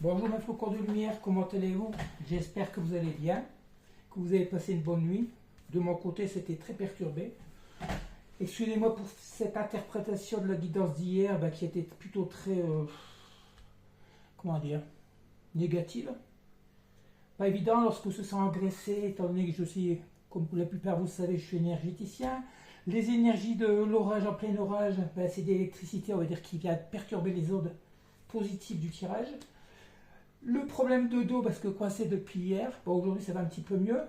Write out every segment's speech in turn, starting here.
Bonjour mes flocons de lumière, comment allez-vous? J'espère que vous allez bien, que vous avez passé une bonne nuit. De mon côté, c'était très perturbé. Excusez-moi pour cette interprétation de la guidance d'hier qui était plutôt très, comment dire, négative. Pas évident lorsque se sent agressé, étant donné que je suis, comme la plupart vous le savez, je suis énergéticien. Les énergies de l'orage en plein orage, c'est d'électricité, on va dire, qui vient perturber les ondes positives du tirage. Le problème de dos, parce que coincé depuis hier, bon, aujourd'hui ça va un petit peu mieux.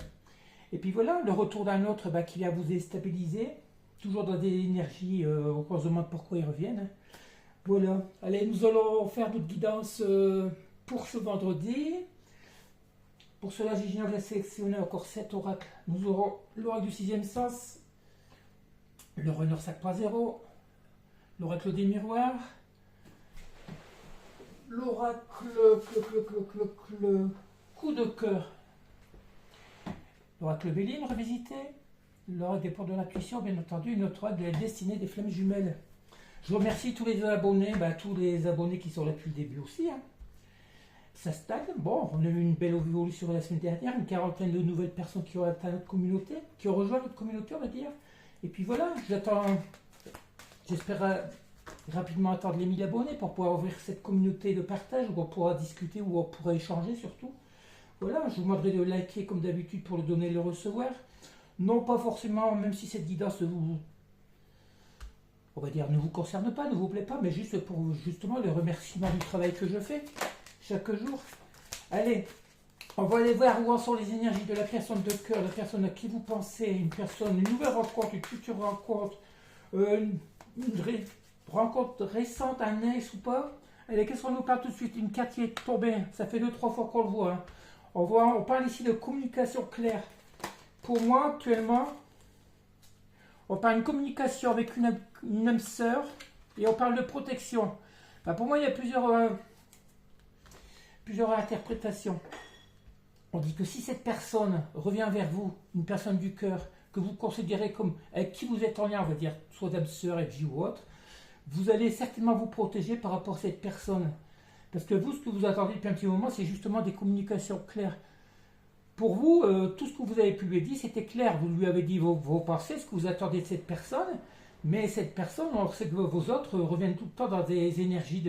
Et puis voilà, le retour d'un autre qui vient vous déstabiliser, toujours dans des énergies, on se demande pourquoi ils reviennent. Voilà, allez, nous allons faire notre guidance pour ce vendredi. Pour cela, j'ai sélectionné encore 7 oracles. Nous aurons l'oracle du sixième sens, le Runner 5.0, l'oracle des miroirs, l'oracle coup de cœur, l'oracle Béline revisité, l'oracle des portes de l'intuition, bien entendu, et notre oracle de la destinée des flammes jumelles. Je remercie tous les abonnés, qui sont là depuis le début aussi. Ça stagne. Bon, on a eu une belle évolution la semaine dernière, une quarantaine de nouvelles personnes qui ont atteint notre communauté, qui ont rejoint notre communauté, on va dire. Et puis voilà, j'espère rapidement atteindre les 1000 abonnés pour pouvoir ouvrir cette communauté de partage où on pourra discuter, où on pourra échanger surtout. Voilà, je vous demanderai de liker comme d'habitude pour le donner et le recevoir. Non pas forcément, même si cette guidance vous, on va dire, ne vous concerne pas, ne vous plaît pas, mais juste pour justement le remerciement du travail que je fais chaque jour. Allez, on va aller voir où en sont les énergies de la personne de cœur, la personne à qui vous pensez, une nouvelle rencontre, une future rencontre, une rencontre récente, un ex ou pas. Allez, qu'est-ce qu'on nous parle tout de suite? Une carte qui est tombée, ça fait 2-3 fois qu'on le voit. On parle ici de communication claire. Pour moi, actuellement, on parle de communication avec une âme sœur et on parle de protection. Pour moi, il y a plusieurs interprétations. On dit que si cette personne revient vers vous, une personne du cœur, que vous considérez comme avec qui vous êtes en lien, on va dire, soit d'âme sœur, FJ ou autre, vous allez certainement vous protéger par rapport à cette personne. Parce que vous, ce que vous attendez depuis un petit moment, c'est justement des communications claires. Pour vous, tout ce que vous avez pu lui dire, c'était clair. Vous lui avez dit vos pensées, ce que vous attendez de cette personne. Mais cette personne, on sait que vos autres reviennent tout le temps dans des énergies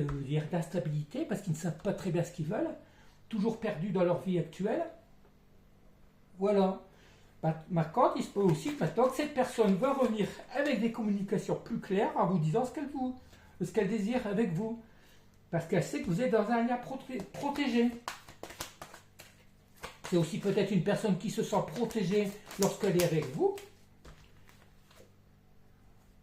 d'instabilité parce qu'ils ne savent pas très bien ce qu'ils veulent, toujours perdus dans leur vie actuelle. Voilà. Maintenant, il se peut aussi que maintenant que cette personne va revenir avec des communications plus claires en vous disant ce qu'elle désire avec vous. Parce qu'elle sait que vous êtes dans un lien protégé. C'est aussi peut-être une personne qui se sent protégée lorsqu'elle est avec vous.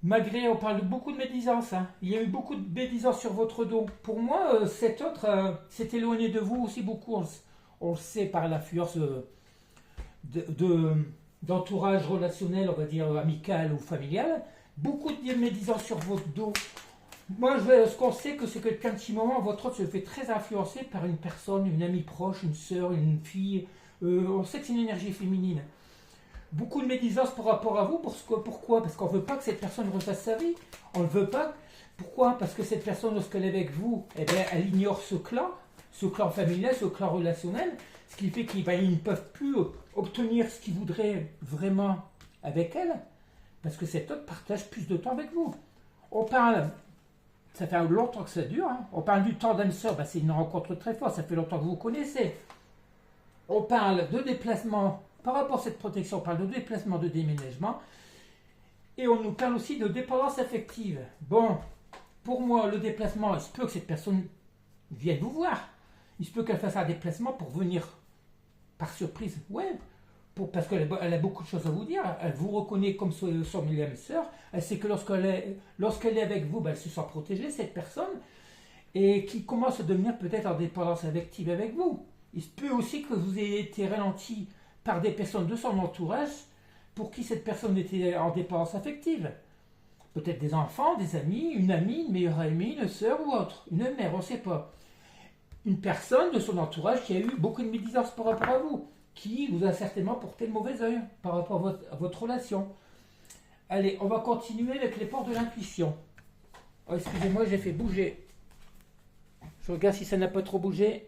Malgré, on parle de beaucoup de médisance. Il y a eu beaucoup de médisance sur votre dos. Pour moi, cet autre s'est éloigné de vous aussi beaucoup. On le sait par l'influence d'entourage relationnel, on va dire amical ou familial. Beaucoup de médisance sur votre dos. Moi, ce qu'on sait, c'est que depuis un petit moment, votre autre se fait très influencer par une personne, une amie proche, une sœur, une fille. On sait que c'est une énergie féminine. Beaucoup de médisance par rapport à vous. Pourquoi? Parce qu'on ne veut pas que cette personne refasse sa vie. On ne veut pas. Pourquoi? Parce que cette personne, lorsqu'elle est avec vous, elle ignore ce clan familial, ce clan relationnel, ce qui fait qu'ils ne peuvent plus obtenir ce qu'ils voudraient vraiment avec elle, parce que cet autre partage plus de temps avec vous. On parle, ça fait longtemps que ça dure, on parle du temps d'âme sœur, c'est une rencontre très forte, ça fait longtemps que vous connaissez. On parle de déplacement. Par rapport à cette protection, on parle de déplacement, de déménagement. Et on nous parle aussi de dépendance affective. Bon, pour moi, le déplacement, il se peut que cette personne vienne vous voir. Il se peut qu'elle fasse un déplacement pour venir par surprise. Ouais, parce qu'elle a beaucoup de choses à vous dire. Elle vous reconnaît comme son millième sœur. Elle sait que lorsqu'elle est avec vous, elle se sent protégée, cette personne. Et qui commence à devenir peut-être en dépendance affective avec vous. Il se peut aussi que vous ayez été ralenti par des personnes de son entourage pour qui cette personne était en dépendance affective. Peut-être des enfants, des amis, une meilleure amie, une sœur ou autre, une mère, on ne sait pas. Une personne de son entourage qui a eu beaucoup de médisance par rapport à vous, qui vous a certainement porté le mauvais œil par rapport à votre relation. Allez, on va continuer avec les portes de l'intuition. Oh, excusez-moi, j'ai fait bouger. Je regarde si ça n'a pas trop bougé.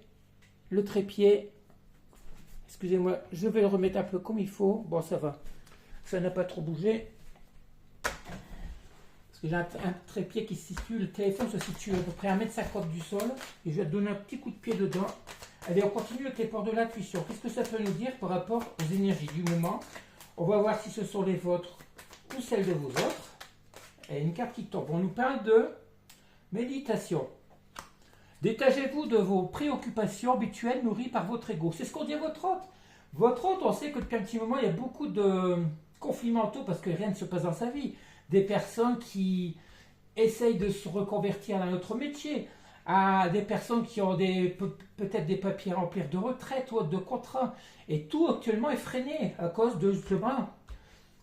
le trépied. Excusez-moi, je vais le remettre un peu comme il faut. Bon, ça va. Ça n'a pas trop bougé. Parce que j'ai un trépied qui se situe, le téléphone se situe à peu près à 1,50 m du sol. Et je vais te donner un petit coup de pied dedans. Allez, on continue avec les ports de l'intuition. Qu'est-ce que ça peut nous dire par rapport aux énergies du moment? On va voir si ce sont les vôtres ou celles de vos autres. Et une carte qui tombe. On nous parle de méditation. Détachez-vous de vos préoccupations habituelles nourries par votre ego. C'est ce qu'on dit à votre hôte. Votre hôte, on sait que depuis un petit moment, il y a beaucoup de conflits mentaux parce que rien ne se passe dans sa vie. Des personnes qui essayent de se reconvertir dans un autre métier, à des personnes qui ont peut-être des papiers à remplir de retraite ou de contrat. Et tout actuellement est freiné à cause de justement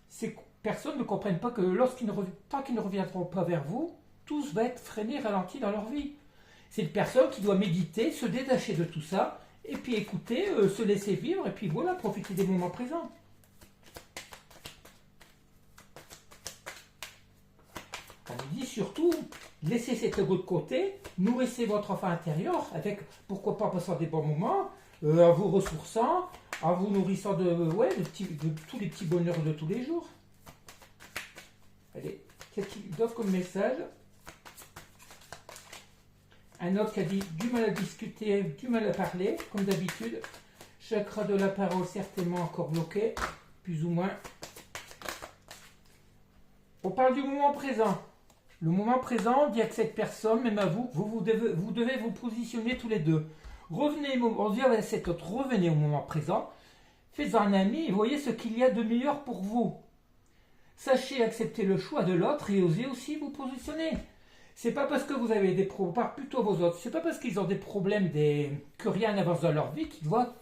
ces personnes ne comprennent pas que tant qu'ils ne reviendront pas vers vous, tout va être freiné, ralenti dans leur vie. C'est une personne qui doit méditer, se détacher de tout ça, et puis écouter, se laisser vivre, et puis voilà, profiter des moments présents. On nous dit surtout, laissez cet ego de côté, nourrissez votre enfant intérieur, avec, pourquoi pas, passant des bons moments, en vous ressourçant, en vous nourrissant de tous les petits bonheurs de tous les jours. Allez, qu'est-ce qu'il donne comme message? Un autre qui a dit du mal à discuter, du mal à parler, comme d'habitude. Chakra de la parole certainement encore bloqué, plus ou moins. On parle du moment présent. Le moment présent dit à cette personne, même à vous, vous devez vous positionner tous les deux. Revenez, on dit à cet autre, revenez au moment présent, faites-en un ami et voyez ce qu'il y a de meilleur pour vous. Sachez accepter le choix de l'autre et osez aussi vous positionner. C'est pas parce que vous avez des problèmes, plutôt vos autres, c'est pas parce qu'ils ont des problèmes que rien n'avance dans leur vie qu'ils doivent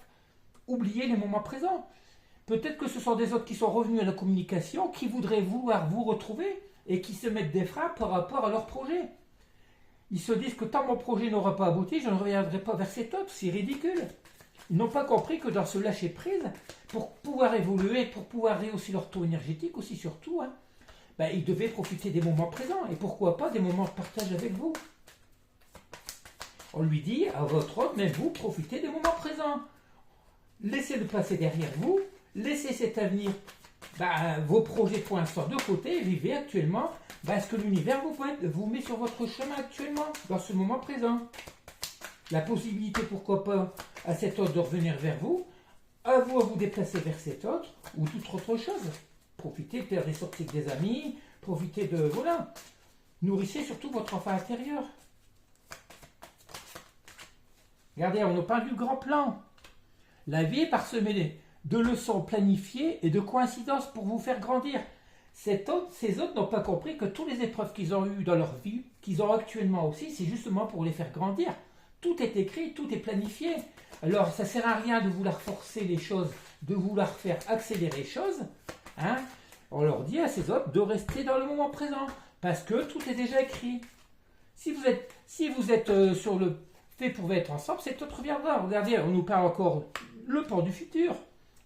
oublier les moments présents. Peut-être que ce sont des autres qui sont revenus à la communication, qui voudraient vouloir vous retrouver et qui se mettent des freins par rapport à leur projet. Ils se disent que tant mon projet n'aura pas abouti, je ne reviendrai pas vers cet autre, c'est ridicule. Ils n'ont pas compris que dans ce lâcher-prise, pour pouvoir évoluer, pour pouvoir rehausser leur taux énergétique aussi surtout, ils devaient profiter des moments présents. Et pourquoi pas des moments de partage avec vous. On lui dit à votre autre, mais vous profitez des moments présents. Laissez-le passer derrière vous, laissez cet avenir, vos projets pour l'instant de côté, et vivez actuellement ce que l'univers vous met sur votre chemin actuellement, dans ce moment présent. La possibilité, pourquoi pas, à cet autre de revenir vers vous, à vous déplacer vers cet autre, ou toute autre chose. Profitez de faire des sorties avec des amis, profitez de... Voilà. Nourrissez surtout votre enfant intérieur. Regardez, on nous parle du grand plan. La vie est parsemée de leçons planifiées et de coïncidences pour vous faire grandir. Ces autres n'ont pas compris que toutes les épreuves qu'ils ont eues dans leur vie, qu'ils ont actuellement aussi, c'est justement pour les faire grandir. Tout est écrit, tout est planifié. Alors, ça ne sert à rien de vouloir forcer les choses, de vouloir faire accélérer les choses. On leur dit à ces autres de rester dans le moment présent, parce que tout est déjà écrit. Si vous êtes sur le fait pour être ensemble, cet autre reviendra. Regardez, on nous parle encore le plan du futur.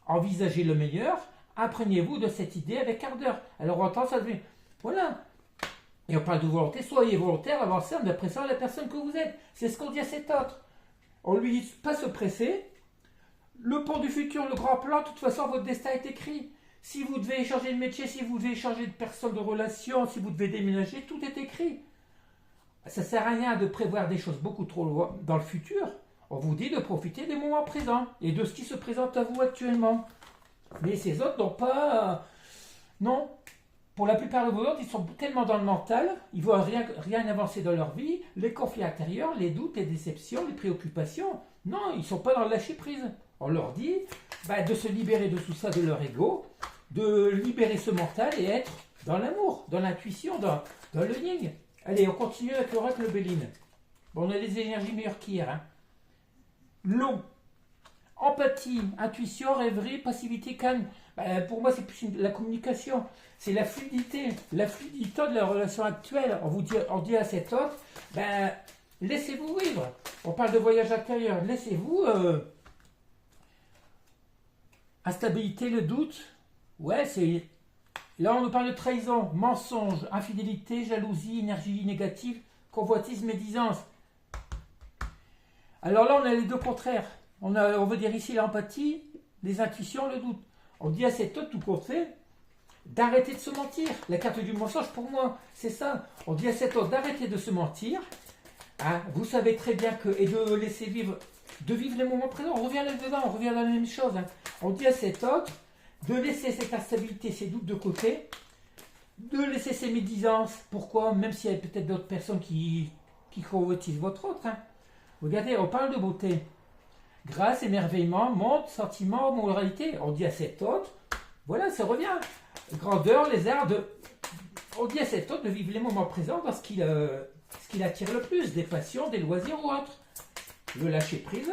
Envisagez le meilleur, imprégnez-vous de cette idée avec ardeur. Alors on entend ça devient... Voilà. Et on parle de volonté, soyez volontaire, avancez en appréciant la personne que vous êtes. C'est ce qu'on dit à cet autre. On lui dit pas se presser. Le pont du futur, le grand plan, de toute façon, votre destin est écrit. Si vous devez changer de métier, si vous devez changer de personne, de relation, si vous devez déménager, tout est écrit. Ça ne sert à rien de prévoir des choses beaucoup trop loin dans le futur. On vous dit de profiter des moments présents et de ce qui se présente à vous actuellement. Mais ces autres n'ont pas... Non. Pour la plupart de vos autres, ils sont tellement dans le mental, ils ne voient rien avancer dans leur vie, les conflits intérieurs, les doutes, les déceptions, les préoccupations. Non, ils ne sont pas dans le lâcher-prise. On leur dit de se libérer de tout ça, de leur ego, de libérer ce mental et être dans l'amour, dans l'intuition, dans le yin. Allez, on continue avec l'oracle Béline. Bon, on a des énergies meilleures qu'hier. L'eau, empathie, intuition, rêverie, passivité, calme. Pour moi, c'est plus la communication. C'est la fluidité de la relation actuelle. On dit à cet autre, laissez-vous vivre. On parle de voyage intérieur. Laissez-vous... Instabilité, le doute. Ouais, c'est... Là, on nous parle de trahison, mensonge, infidélité, jalousie, énergie négative, convoitise, médisance. Alors là, on a les deux contraires. On veut dire ici l'empathie, les intuitions, le doute. On dit à cet autre, tout compte fait, d'arrêter de se mentir. La carte du mensonge, pour moi, c'est ça. On dit à cet autre d'arrêter de se mentir. Hein, vous savez très bien que, et de laisser vivre, les moments présents. On revient là-dedans, on revient à la même chose. Hein. On dit à cet autre de laisser cette instabilité, ses doutes de côté, de laisser ses médisances. Pourquoi? Même s'il y a peut-être d'autres personnes qui convoitisent votre autre. Hein. Regardez, on parle de beauté. Grâce, émerveillement, monde, sentiment, moralité. On dit à cet autre, voilà, ça revient. Grandeur, les arts, on dit à cet autre de vivre les moments présents dans ce qui attire le plus, des passions, des loisirs ou autres. Le lâcher prise,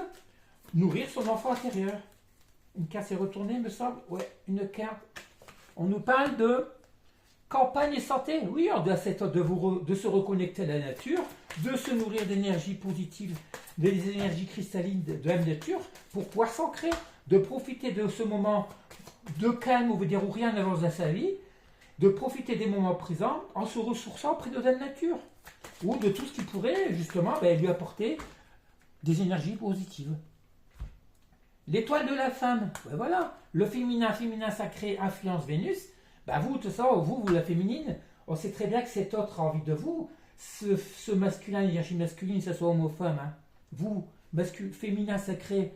nourrir son enfant intérieur. Une carte est retournée, me semble. Ouais, une carte. On nous parle de campagne et santé. Oui, on dit à cet autre de se reconnecter à la nature, de se nourrir d'énergie positive, des énergies cristallines de la nature, pour pouvoir s'ancrer, de profiter de ce moment de calme, où rien n'avance dans sa vie, de profiter des moments présents en se ressourçant auprès de la nature, ou de tout ce qui pourrait justement lui apporter des énergies positives. L'étoile de la femme, voilà, le féminin sacré, influence Vénus, vous, tout ça, vous, la féminine, on sait très bien que cet autre a envie de vous, ce masculin, l'énergie masculine, que ce soit homme ou femme, hein. Vous, féminin sacré,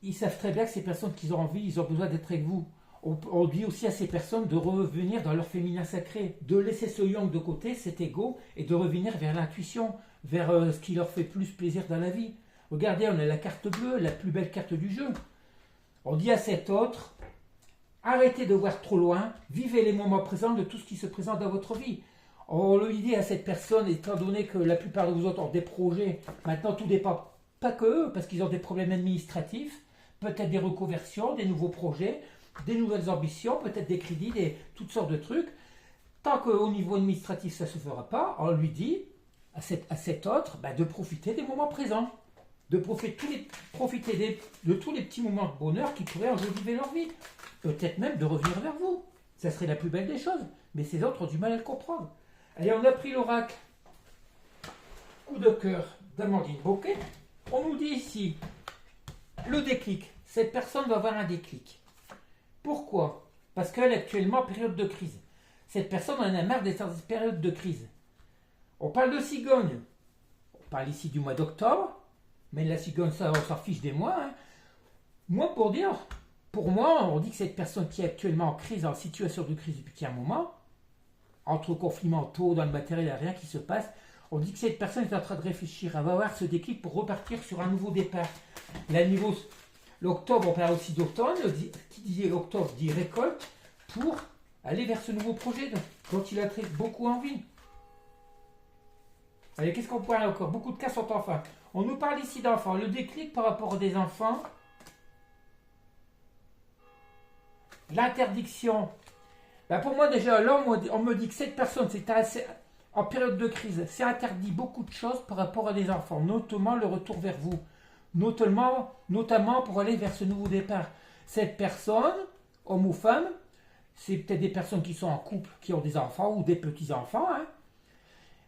ils savent très bien que ces personnes qu'ils ont envie, ils ont besoin d'être avec vous. On dit aussi à ces personnes de revenir dans leur féminin sacré, de laisser ce yang de côté, cet ego, et de revenir vers l'intuition, vers ce qui leur fait plus plaisir dans la vie. Regardez, on a la carte bleue, la plus belle carte du jeu. On dit à cet autre, arrêtez de voir trop loin, vivez les moments présents de tout ce qui se présente dans votre vie. On lui dit à cette personne, étant donné que la plupart de vous autres ont des projets, maintenant tout dépend pas que eux, parce qu'ils ont des problèmes administratifs, peut-être des reconversions, des nouveaux projets, des nouvelles ambitions, peut-être des crédits, toutes sortes de trucs. Tant qu'au niveau administratif ça ne se fera pas, on lui dit à cet autre de profiter des moments présents, de profiter de tous les petits moments de bonheur qui pourraient enjoliver leur vie. Peut-être même de revenir vers vous. Ça serait la plus belle des choses. Mais ces autres ont du mal à le comprendre. Allez, on a pris l'oracle. Coup de cœur d'Amandine Bocquet. On nous dit ici, le déclic. Cette personne va avoir un déclic. Pourquoi? Parce qu'elle est actuellement en période de crise. Cette personne en a marre d'être dans cette période de crise. On parle de cigogne. On parle ici du mois d'octobre. Mais la cigogne, ça, on s'en fiche des mois. Hein. Moi, pour moi, on dit que cette personne qui est actuellement en crise, en situation de crise depuis un moment, entre conflits mentaux, dans le matériel, il n'y a rien qui se passe. On dit que cette personne est en train de réfléchir, elle va avoir ce déclic pour repartir sur un nouveau départ. L'octobre, on parle aussi d'automne, qui dit octobre dit récolte, pour aller vers ce nouveau projet dont il a très beaucoup envie. Allez, qu'est-ce qu'on parle encore? Beaucoup de cas sont enfants. On nous parle ici d'enfants. Le déclic par rapport à des enfants, l'interdiction. Pour moi déjà, là on me dit que cette personne en période de crise, c'est interdit beaucoup de choses par rapport à des enfants, notamment le retour vers vous, notamment pour aller vers ce nouveau départ. Cette personne, homme ou femme, c'est peut-être des personnes qui sont en couple, qui ont des enfants ou des petits-enfants, hein,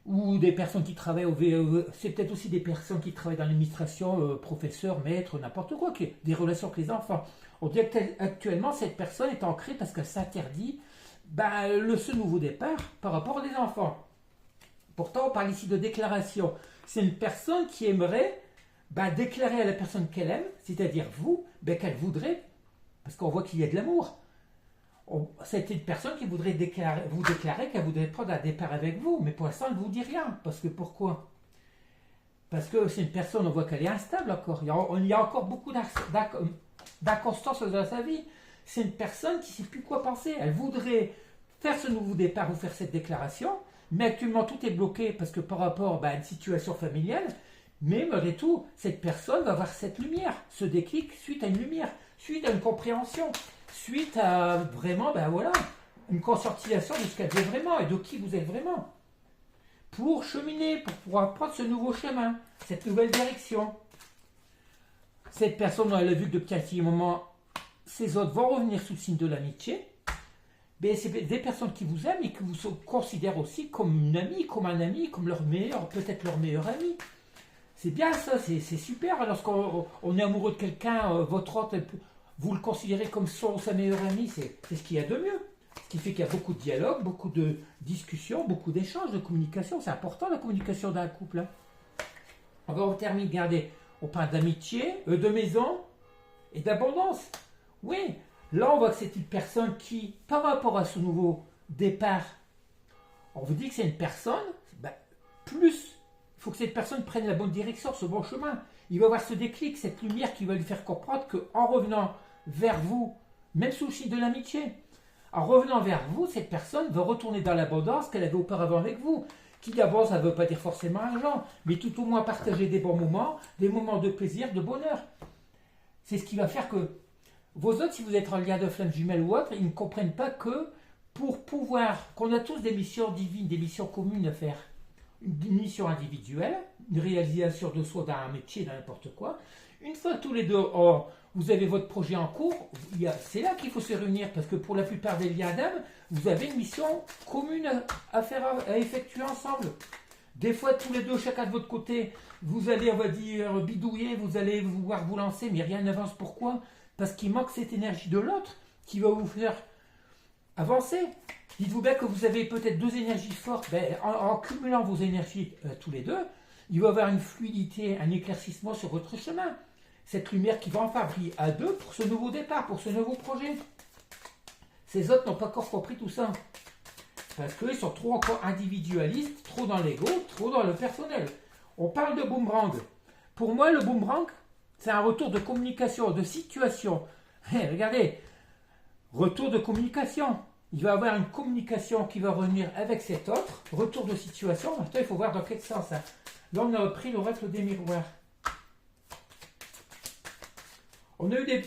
ou des personnes qui travaillent au VE, c'est peut-être aussi des personnes qui travaillent dans l'administration, professeurs, maîtres, n'importe quoi, qui des relations avec les enfants. On dit qu'actuellement, cette personne est ancrée parce qu'elle s'interdit ce nouveau départ par rapport à des enfants. Pourtant, on parle ici de déclaration. C'est une personne qui aimerait déclarer à la personne qu'elle aime, c'est-à-dire vous, qu'elle voudrait, parce qu'on voit qu'il y a de l'amour. C'est une personne qui voudrait vous déclarer qu'elle voudrait prendre un départ avec vous, mais pour l'instant, elle ne vous dit rien. Parce que pourquoi? Parce que c'est une personne, on voit qu'elle est instable encore. Il y a encore beaucoup d'inconstance dans sa vie. C'est une personne qui ne sait plus quoi penser. Elle voudrait faire ce nouveau départ ou faire cette déclaration, mais actuellement, tout est bloqué parce que par rapport à une situation familiale, mais malgré tout, cette personne va avoir cette lumière, ce déclic suite à une lumière, suite à une compréhension, suite à vraiment, une conscientisation de ce qu'elle est vraiment et de qui vous êtes vraiment. Pour cheminer, pour pouvoir prendre ce nouveau chemin, cette nouvelle direction. Cette personne, elle a vu que depuis un petit moment, ces autres vont revenir sous le signe de l'amitié. Mais c'est des personnes qui vous aiment et qui vous considèrent aussi comme une amie, comme un ami, comme leur meilleur, peut-être leur meilleur ami. C'est bien ça, c'est super. Lorsqu'on est amoureux de quelqu'un, votre hôte, vous le considérez comme son ou sa meilleure amie, c'est ce qu'il y a de mieux. Ce qui fait qu'il y a beaucoup de dialogue, beaucoup de discussions, beaucoup d'échanges, de communication. C'est important la communication d'un couple. Hein. On termine, regardez, on parle d'amitié, de maison et d'abondance. Oui, là on voit que c'est une personne qui, par rapport à ce nouveau départ, on vous dit que c'est une personne, plus, il faut que cette personne prenne la bonne direction, ce bon chemin. Il va avoir ce déclic, cette lumière qui va lui faire comprendre qu'en revenant vers vous, même sous le signe de l'amitié, en revenant vers vous, cette personne va retourner dans l'abondance qu'elle avait auparavant avec vous. Qui d'abord, ça ne veut pas dire forcément argent, mais tout au moins partager des bons moments, des moments de plaisir, de bonheur. C'est ce qui va faire que vos autres, si vous êtes en lien de flamme jumelle ou autre, ils ne comprennent pas que pour pouvoir, qu'on a tous des missions divines, des missions communes à faire, une mission individuelle, une réalisation de soi dans un métier, dans n'importe quoi. Une fois tous les deux, vous avez votre projet en cours, c'est là qu'il faut se réunir, parce que pour la plupart des liens d'âme, vous avez une mission commune à effectuer ensemble. Des fois, tous les deux, chacun de votre côté, vous allez, on va dire, bidouiller, vous allez vouloir vous lancer, mais rien n'avance. Pourquoi? Parce qu'il manque cette énergie de l'autre qui va vous faire avancer. Dites-vous bien que vous avez peut-être deux énergies fortes. En cumulant vos énergies tous les deux, il va y avoir une fluidité, un éclaircissement sur votre chemin. Cette lumière qui va enfin briller à deux pour ce nouveau départ, pour ce nouveau projet. Ces autres n'ont pas encore compris tout ça. Parce qu'ils sont trop encore individualistes, trop dans l'ego, trop dans le personnel. On parle de boomerang. Pour moi, le boomerang, c'est un retour de communication, de situation. Regardez, retour de communication. Il va y avoir une communication qui va revenir avec cet autre. Retour de situation. Maintenant, il faut voir dans quel sens. Hein. Là, on a pris l'oracle des miroirs. On a eu des...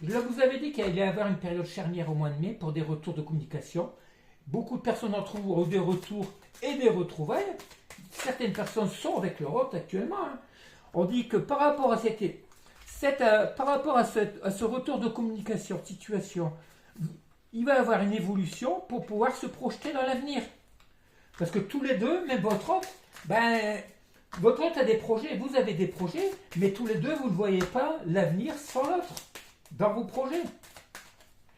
Je vous avais dit qu'il allait y avoir une période charnière au mois de mai pour des retours de communication. Beaucoup de personnes en trouvent des retours et des retrouvailles. Certaines personnes sont avec leur hôte actuellement. Hein. On dit que par rapport à ce retour de communication, situation, il va y avoir une évolution pour pouvoir se projeter dans l'avenir. Parce que tous les deux, même votre hôte, votre hôte a des projets, vous avez des projets, mais tous les deux, vous ne voyez pas l'avenir sans l'autre dans vos projets.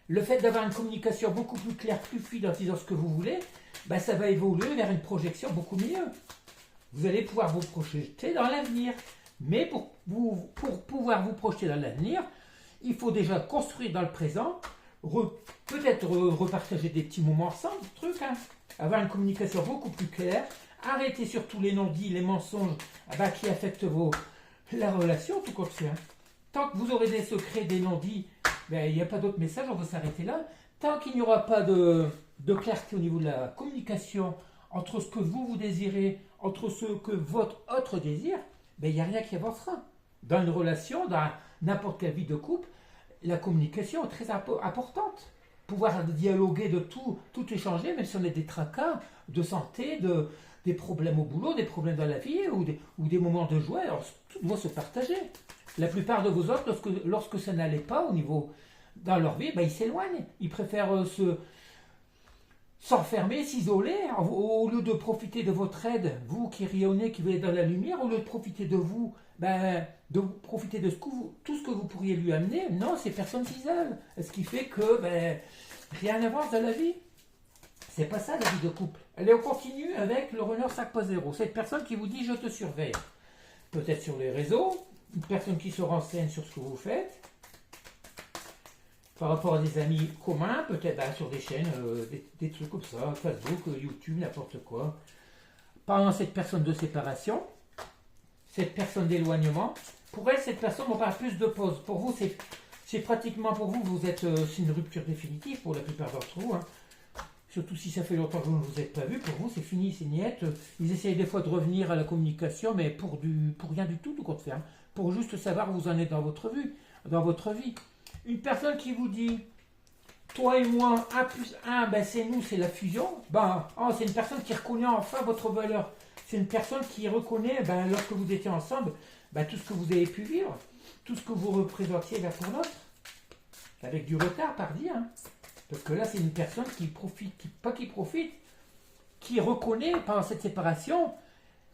Le fait d'avoir une communication beaucoup plus claire, plus fluide en disant ce que vous voulez, ça va évoluer vers une projection beaucoup mieux. Vous allez pouvoir vous projeter dans l'avenir. Mais pour pouvoir vous projeter dans l'avenir, il faut déjà construire dans le présent, peut-être repartager des petits moments ensemble, avoir une communication beaucoup plus claire, arrêter surtout les non-dits, les mensonges qui affectent la relation, tout comme ça. Tant que vous aurez des secrets, des non-dits, il n'y a pas d'autre message, on va s'arrêter là. Tant qu'il n'y aura pas de clarté au niveau de la communication entre ce que vous désirez, entre ce que votre autre désire, il n'y a rien qui avancera. Dans une relation, dans n'importe quelle vie de couple, la communication est très importante. Pouvoir dialoguer de tout échanger, même si on a des tracas de santé, des problèmes au boulot, des problèmes dans la vie ou des moments de joie, alors tout doit se partager. La plupart de vos autres, lorsque ça n'allait pas au niveau dans leur vie, ils s'éloignent. Ils préfèrent s'enfermer, s'isoler, au lieu de profiter de votre aide, vous qui rayonnez, qui venez dans la lumière, au lieu de profiter de vous, de profiter de tout ce que vous pourriez lui amener. Non, ces personnes s'isolent. Ce qui fait que rien n'avance dans la vie. C'est pas ça la vie de couple. Allez, on continue avec le runner 5.0. Cette personne qui vous dit je te surveille. Peut-être sur les réseaux, une personne qui se renseigne sur ce que vous faites. Par rapport à des amis communs, peut-être sur des chaînes, des trucs comme ça, Facebook, YouTube, n'importe quoi. Pendant cette personne de séparation, cette personne d'éloignement, pour elle, cette personne, on parle plus de pause. Pour vous, c'est pratiquement pour vous, c'est une rupture définitive pour la plupart d'entre vous. Hein. Surtout si ça fait longtemps que vous ne vous êtes pas vu, pour vous, c'est fini, c'est niette. Ils essayent des fois de revenir à la communication, mais pour rien du tout compte faire. Pour juste savoir où vous en êtes dans votre vie. Une personne qui vous dit, toi et moi, 1 plus 1, c'est nous, c'est la fusion. C'est une personne qui reconnaît enfin votre valeur. C'est une personne qui reconnaît, lorsque vous étiez ensemble, tout ce que vous avez pu vivre, tout ce que vous représentiez l'un pour l'autre. Avec du retard, pardi. Hein. Parce que là, c'est une personne qui reconnaît pendant cette séparation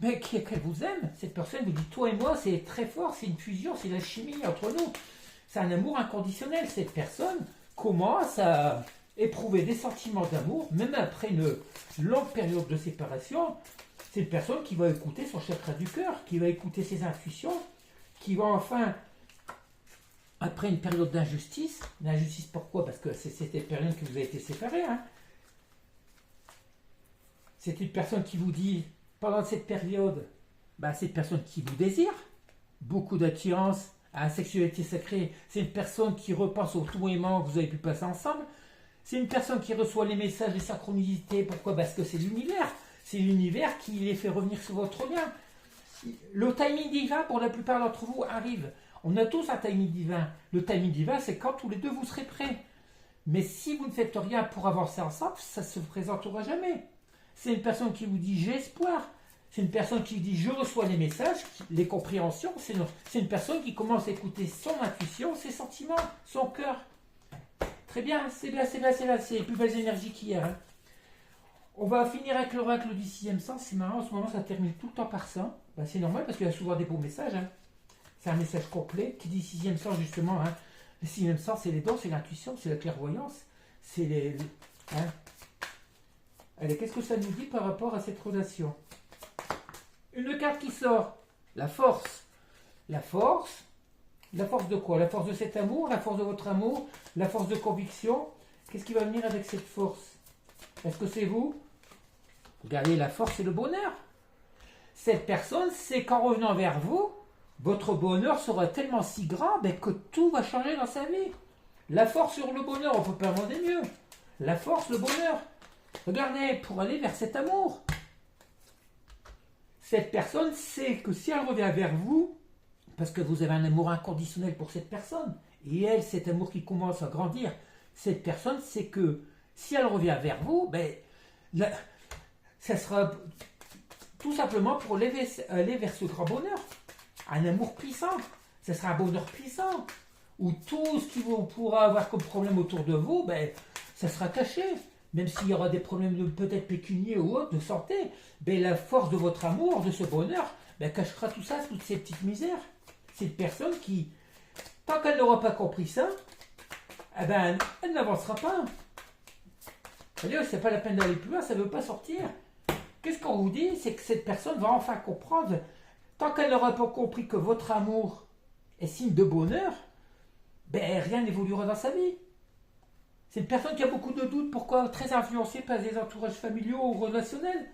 mais qu'elle vous aime. Cette personne vous dit, toi et moi, c'est très fort, c'est une fusion, c'est la chimie entre nous. C'est un amour inconditionnel. Cette personne commence à éprouver des sentiments d'amour, même après une longue période de séparation. C'est une personne qui va écouter son chakra du cœur, qui va écouter ses intuitions, qui va enfin, après une période d'injustice, l'injustice pourquoi? Parce que c'était une période que vous avez été séparés, hein. C'est une personne qui vous dit, pendant cette période, c'est une personne qui vous désire, beaucoup d'attirance à la sexualité sacrée, c'est une personne qui repense au tout aimant que vous avez pu passer ensemble, c'est une personne qui reçoit les messages, les synchronicités, pourquoi? Parce que c'est l'univers qui les fait revenir sur votre lien. Le timing divin, pour la plupart d'entre vous, arrive. On a tous un timing divin. Le timing divin, c'est quand tous les deux vous serez prêts. Mais si vous ne faites rien pour avancer ensemble, ça ne se présentera jamais. C'est une personne qui vous dit j'ai espoir. C'est une personne qui dit je reçois les messages, les compréhensions. C'est une personne qui commence à écouter son intuition, ses sentiments, son cœur. Très bien, c'est bien, c'est les plus belles énergies qu'hier. Hein. On va finir avec l'oracle du sixième sens. C'est marrant, en ce moment ça termine tout le temps par ça. C'est normal parce qu'il y a souvent des beaux messages. Hein. C'est un message complet qui dit sixième sens justement. Hein. Le sixième sens, c'est les dons, c'est l'intuition, c'est la clairvoyance. C'est les hein. Allez, qu'est-ce que ça nous dit par rapport à cette relation? Une carte qui sort, la force. La force de quoi? La force de cet amour, la force de votre amour, la force de conviction. Qu'est-ce qui va venir avec cette force? Est-ce que c'est vous? Regardez, la force et le bonheur. Cette personne, c'est qu'en revenant vers vous, votre bonheur sera tellement si grand que tout va changer dans sa vie. La force sur le bonheur, on ne peut pas demander mieux. La force, le bonheur. Regardez, pour aller vers cet amour. Cette personne sait que si elle revient vers vous, parce que vous avez un amour inconditionnel pour cette personne, et elle, cet amour qui commence à grandir, cette personne sait que si elle revient vers vous, ça sera tout simplement pour aller vers ce grand bonheur. Un amour puissant. Ça sera un bonheur puissant. Où tout ce qui vous pourra avoir comme problème autour de vous, ça sera caché. Même s'il y aura des problèmes peut-être pécuniaires ou autres, de santé, la force de votre amour, de ce bonheur, cachera tout ça, toutes ces petites misères. C'est une personne qui, tant qu'elle n'aura pas compris ça, elle n'avancera pas. C'est-à-dire, c'est pas la peine d'aller plus loin, ça ne veut pas sortir. Qu'est-ce qu'on vous dit? C'est que cette personne va enfin comprendre. Tant qu'elle n'aura pas compris que votre amour est signe de bonheur, rien n'évoluera dans sa vie. C'est une personne qui a beaucoup de doutes. Pourquoi? Très influencée par des entourages familiaux ou relationnels.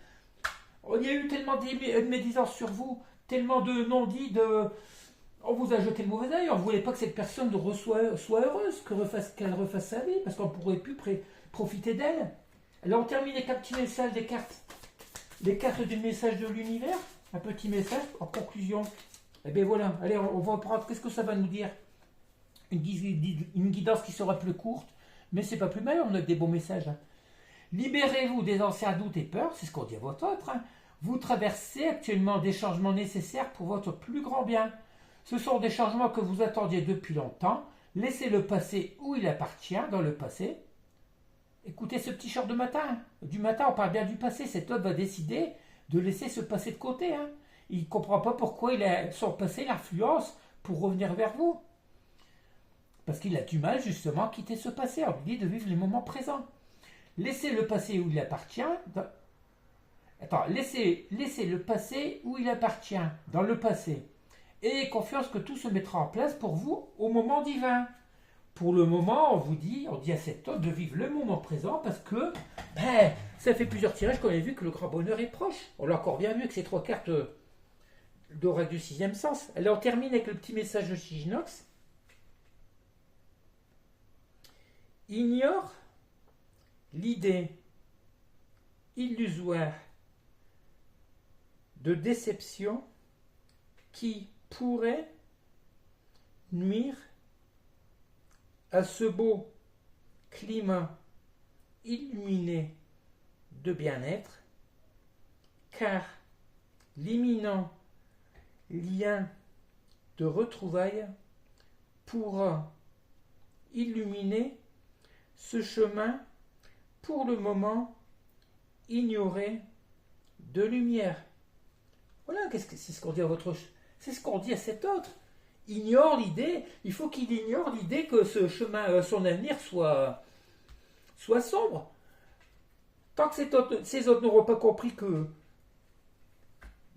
Il y a eu tellement de médisances sur vous, tellement de non-dits, on vous a jeté le mauvais œil, on ne voulait pas que cette personne soit heureuse, qu'elle refasse sa vie, parce qu'on ne pourrait plus profiter d'elle. Alors on termine avec un petit message des cartes. Les cartes du message de l'univers, un petit message en conclusion. Voilà, allez, on va prendre, qu'est-ce que ça va nous dire? Une guidance qui sera plus courte, mais c'est pas plus mal, on a des bons messages. Hein. Libérez-vous des anciens doutes et peurs, c'est ce qu'on dit à votre autre. Hein. Vous traversez actuellement des changements nécessaires pour votre plus grand bien. Ce sont des changements que vous attendiez depuis longtemps. Laissez le passé où il appartient, dans le passé. Écoutez ce petit chant de matin. Du matin, on parle bien du passé. Cet homme va décider de laisser ce passé de côté. Hein. Il ne comprend pas pourquoi son passé l'influence pour revenir vers vous. Parce qu'il a du mal justement à quitter ce passé. On lui dit de vivre les moments présents. Laissez le passé où il appartient. Laissez le passé où il appartient, dans le passé. Et confiance que tout se mettra en place pour vous au moment divin. Pour le moment, on dit à cet homme de vivre le moment présent parce que ça fait plusieurs tirages qu'on a vu que le grand bonheur est proche. On l'a encore bien vu avec ces 3 cartes d'oracle du sixième sens. Alors on termine avec le petit message de Shiginox. Ignore l'idée illusoire de déception qui pourrait nuire à ce beau climat illuminé de bien-être, car l'imminent lien de retrouvailles pourra illuminer ce chemin pour le moment ignoré de lumière. Voilà, c'est ce qu'on dit à c'est ce qu'on dit à cet autre. Ignore l'idée, il faut qu'il ignore l'idée que ce chemin, son avenir soit sombre. Tant que ces autres n'auront pas compris que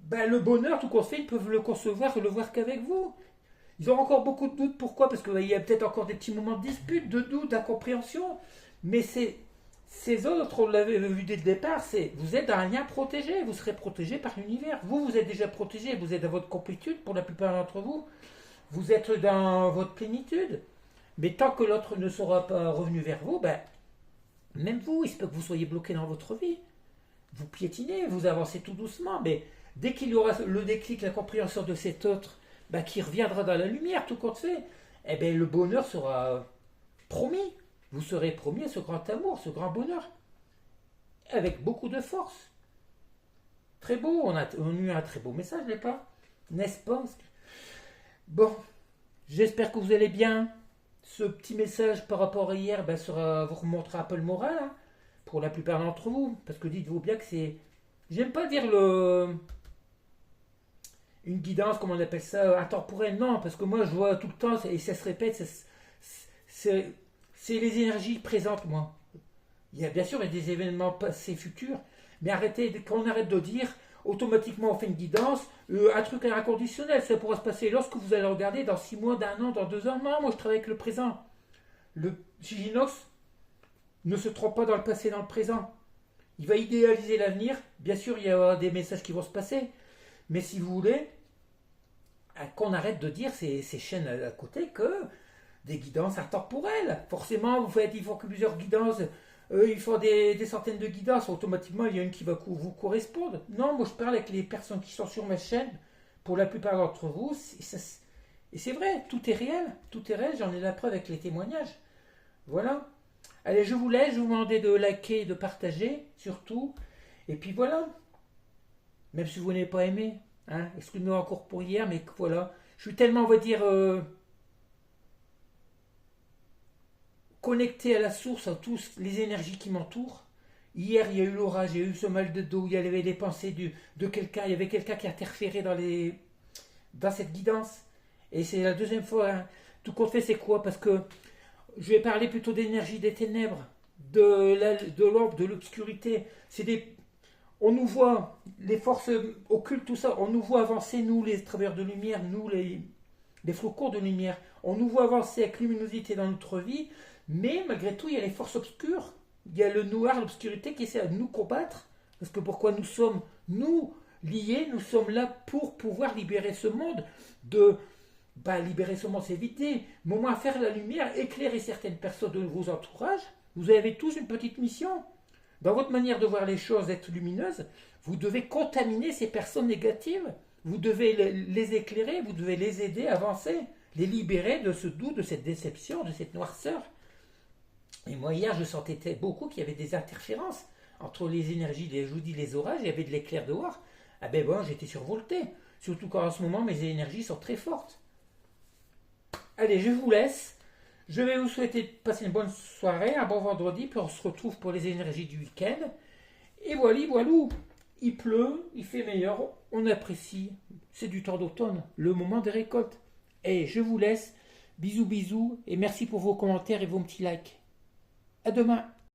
ben, le bonheur, tout qu'on fait, ils peuvent le concevoir et le voir qu'avec vous. Ils auront encore beaucoup de doutes. Pourquoi? Parce qu'il y a peut-être encore des petits moments de dispute, de doute, d'incompréhension. Mais ces autres, on l'avait vu dès le départ, vous êtes dans un lien protégé. Vous serez protégé par l'univers. Vous êtes déjà protégé. Vous êtes dans votre complétude pour la plupart d'entre vous. Vous êtes dans votre plénitude. Mais tant que l'autre ne sera pas revenu vers vous, ben, même vous, il se peut que vous soyez bloqué dans votre vie. Vous piétinez, vous avancez tout doucement. Mais dès qu'il y aura le déclic, la compréhension de cet autre, ben, qui reviendra dans la lumière, tout compte fait, eh ben, le bonheur sera promis. Vous serez promis à ce grand amour, ce grand bonheur. Avec beaucoup de force. Très beau, on a eu un très beau message, n'est-ce pas? Bon, j'espère que vous allez bien. Ce petit message par rapport à hier ben, vous remontera un peu le moral hein, pour la plupart d'entre vous. Parce que dites-vous bien que c'est... J'aime pas dire une guidance, comme on appelle ça, intemporelle. Non, parce que moi je vois tout le temps, et ça se répète, c'est les énergies présentes, moi. Il y a bien sûr des événements passés, futurs, mais quand on arrête de dire, automatiquement on fait une guidance, un truc inconditionnel, ça pourra se passer lorsque vous allez regarder dans 6 mois, d'un an, dans 2 ans. Non, moi je travaille avec le présent. Le Giginox ne se trompe pas dans le passé, dans le présent. Il va idéaliser l'avenir. Bien sûr, il y aura des messages qui vont se passer. Mais si vous voulez, qu'on arrête de dire ces chaînes à côté que des guidances intemporelles. Forcément, ils font que plusieurs guidances. Ils font des centaines de guidances. Automatiquement, il y a une qui va vous correspondre. Non, moi je parle avec les personnes qui sont sur ma chaîne. Pour la plupart d'entre vous, et c'est vrai, tout est réel. Tout est réel, j'en ai la preuve avec les témoignages. Voilà. Allez, je vous laisse, je vous demande de liker et de partager, surtout. Et puis voilà. Même si vous n'avez pas aimé. Hein, excusez-moi encore pour hier, mais voilà. Je suis tellement, on va dire, connecté à la source, à tous les énergies qui m'entourent. Hier, il y a eu l'orage, il y a eu ce mal de dos, il y avait des pensées de quelqu'un, il y avait quelqu'un qui interférait dans cette guidance. Et c'est la deuxième fois. Hein. Tout compte fait, c'est quoi? Parce que je vais parler plutôt d'énergie des ténèbres, de l'ombre, de l'obscurité. On nous voit, les forces occultes, tout ça, on nous voit avancer, nous, les travailleurs de lumière, nous, les flocons de lumière. On nous voit avancer avec luminosité dans notre vie, mais malgré tout, il y a les forces obscures. Il y a le noir, l'obscurité qui essaie de nous combattre. Parce que pourquoi nous sommes, nous, liés, nous sommes là pour pouvoir libérer ce monde libérer ce monde, c'est éviter, mais au moins faire la lumière, éclairer certaines personnes de vos entourages. Vous avez tous une petite mission. Dans votre manière de voir les choses, être lumineuse, vous devez contaminer ces personnes négatives. Vous devez les éclairer, vous devez les aider à avancer, les libérer de ce doute, de cette déception, de cette noirceur. Et moi, hier, je sentais beaucoup qu'il y avait des interférences entre les énergies, je vous dis les orages, il y avait de l'éclair dehors. Ah ben bon, j'étais survolté. Surtout qu'en ce moment, mes énergies sont très fortes. Allez, je vous laisse. Je vais vous souhaiter de passer une bonne soirée, un bon vendredi, puis on se retrouve pour les énergies du week-end. Et voilou, il pleut, il fait meilleur, on apprécie. C'est du temps d'automne, le moment des récoltes. Et je vous laisse. Bisous, et merci pour vos commentaires et vos petits likes. À demain.